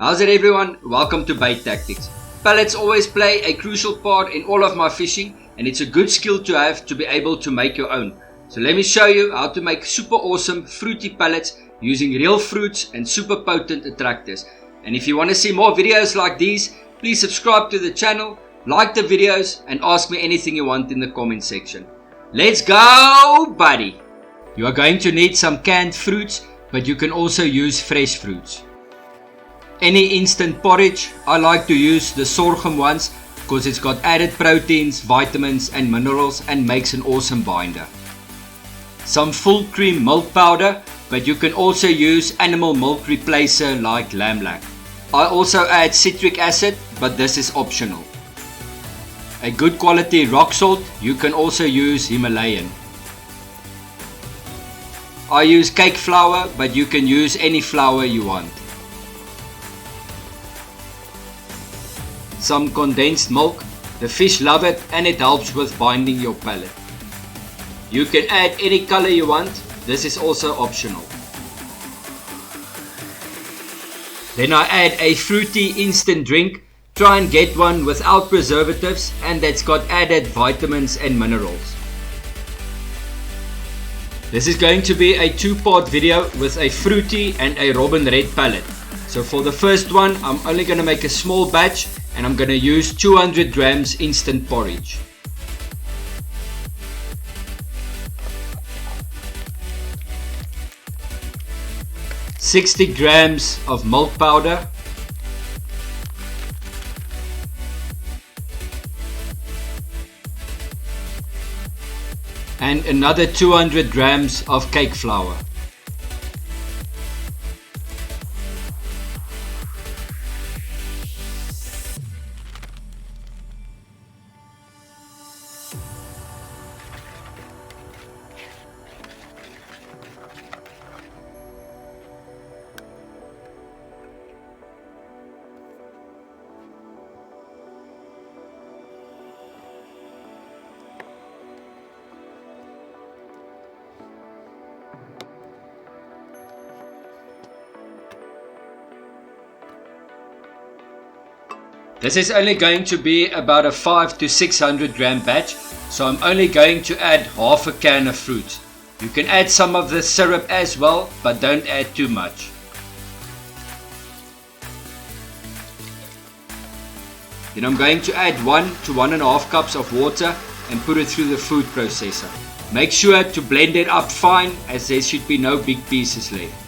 How's it everyone? Welcome to Bait Tactics. Pellets always play a crucial part in all of my fishing, and it's a good skill to have to be able to make your own. So let me show you how to make super awesome fruity pellets using real fruits and super potent attractors. And if you want to see more videos like these, please subscribe to the channel, like the videos, and ask me anything you want in the comment section. Let's go, buddy! You are going to need some canned fruits, but you can also use fresh fruits. Any instant porridge, I like to use the sorghum ones because it's got added proteins, vitamins and minerals and makes an awesome binder. Some full cream milk powder, but you can also use animal milk replacer like lamb lac. I also add citric acid, but this is optional. A good quality rock salt, you can also use Himalayan. I use cake flour, but you can use any flour you want. Some condensed milk, the fish love it and it helps with binding your pellet. You can add any color you want, this is also optional. Then I add a fruity instant drink, try and get one without preservatives and that's got added vitamins and minerals. This is going to be a two-part video with a fruity and a robin red pellet. So for the first one, I'm only going to make a small batch and I'm going to use 200 grams instant porridge. $60 grams of milk powder. And another 200 grams of cake flour. This is only going to be about a 500 to 600 gram batch, so I'm only going to add half a can of fruit. You can add some of the syrup as well, but don't add too much. Then I'm going to add 1 to 1.5 cups of water and put it through the food processor. Make sure to blend it up fine as there should be no big pieces left.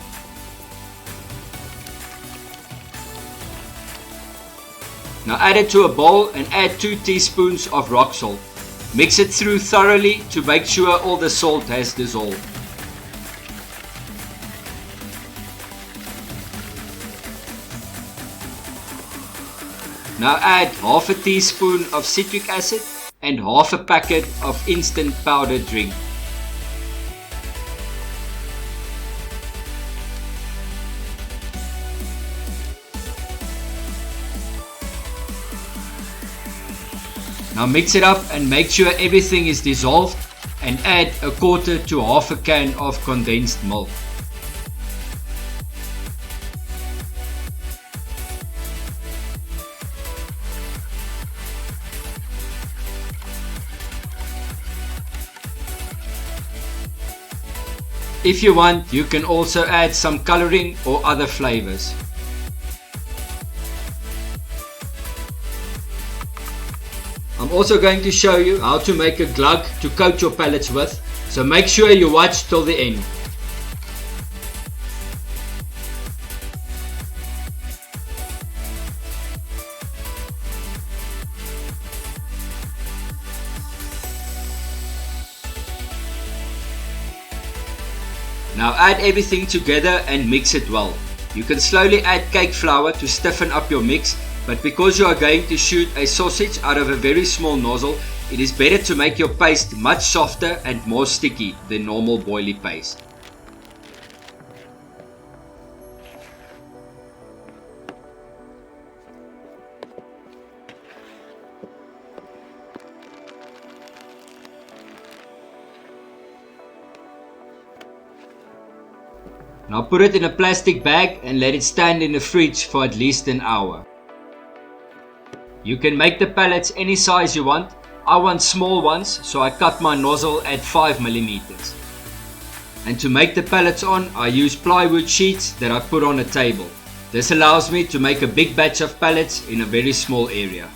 Now add it to a bowl and add 2 teaspoons of rock salt. Mix it through thoroughly to make sure all the salt has dissolved. Now add half a teaspoon of citric acid and half a packet of instant powder drink. Now mix it up and make sure everything is dissolved and add a quarter to half a can of condensed milk. If you want, you can also add some coloring or other flavors. I'm also going to show you how to make a glug to coat your pellets with, so make sure you watch till the end. Now add everything together and mix it well. You can slowly add cake flour to stiffen up your mix, but because you are going to shoot a sausage out of a very small nozzle, it is better to make your paste much softer and more sticky than normal boilie paste. Now put it in a plastic bag and let it stand in the fridge for at least an hour. You can make the pellets any size you want. I want small ones, so I cut my nozzle at 5 mm. And to make the pellets on, I use plywood sheets that I put on a table. This allows me to make a big batch of pellets in a very small area.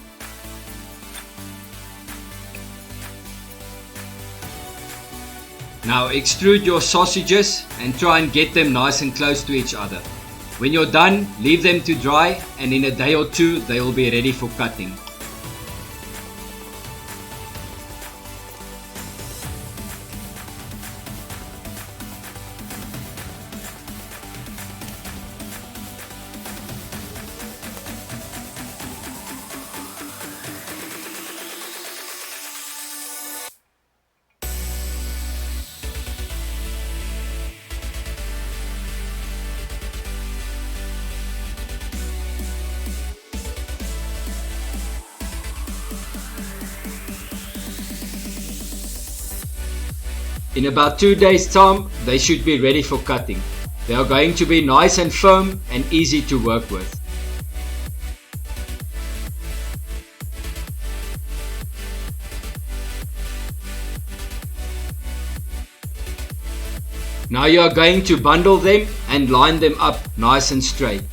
Now extrude your sausages and try and get them nice and close to each other. When you're done, leave them to dry, and in a day or two they will be ready for cutting. In about 2 days time, they should be ready for cutting. They are going to be nice and firm and easy to work with. Now you are going to bundle them and line them up nice and straight.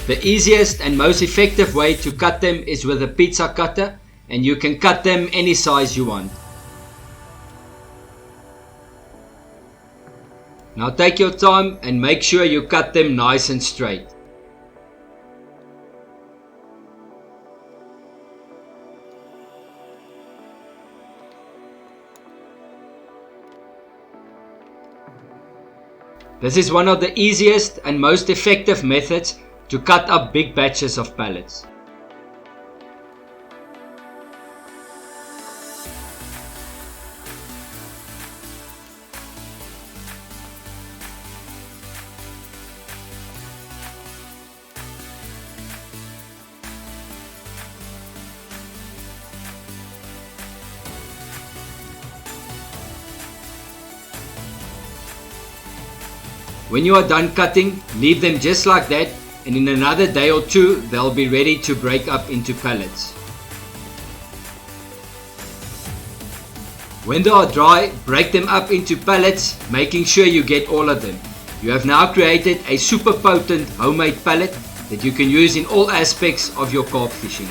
The easiest and most effective way to cut them is with a pizza cutter, and you can cut them any size you want. Now take your time and make sure you cut them nice and straight. This is one of the easiest and most effective methods to cut up big batches of pellets. When you are done cutting, leave them just like that, and in another day or two they'll be ready to break up into pellets. When they are dry, break them up into pellets, making sure you get all of them. You have now created a super potent homemade pellet that you can use in all aspects of your carp fishing.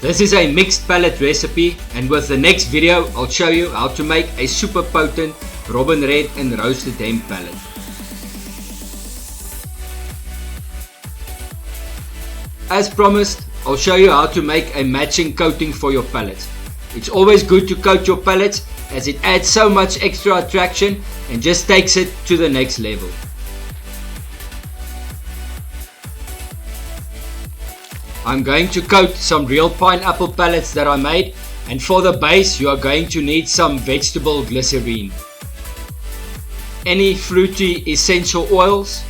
This is a mixed pellet recipe, and with the next video I'll show you how to make a super potent robin red and roasted hemp pellet. As promised, I'll show you how to make a matching coating for your pellets. It's always good to coat your pellets as it adds so much extra attraction and just takes it to the next level. I'm going to coat some real pineapple pellets that I made, and for the base you are going to need some vegetable glycerine, any fruity essential oils,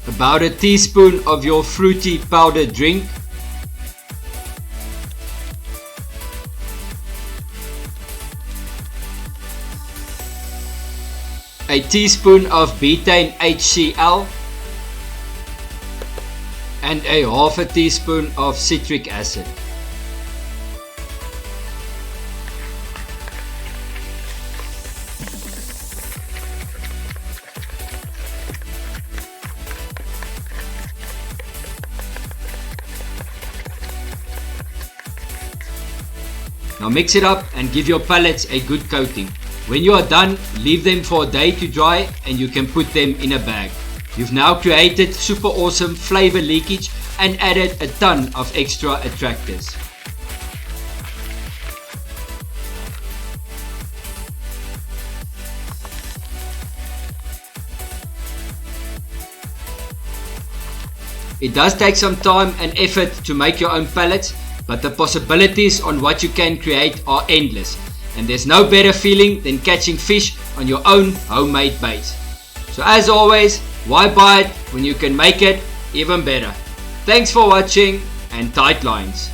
about a teaspoon of your fruity powdered drink, a teaspoon of Betaine HCL, and a half a teaspoon of Citric Acid. Now mix it up and give your pellets a good coating. When you are done, leave them for a day to dry and you can put them in a bag. You've now created super awesome flavor leakage and added a ton of extra attractors. It does take some time and effort to make your own pellets, but the possibilities on what you can create are endless. and there's no better feeling than catching fish on your own homemade bait. So as always, why buy it when you can make it even better? Thanks for watching, and tight lines.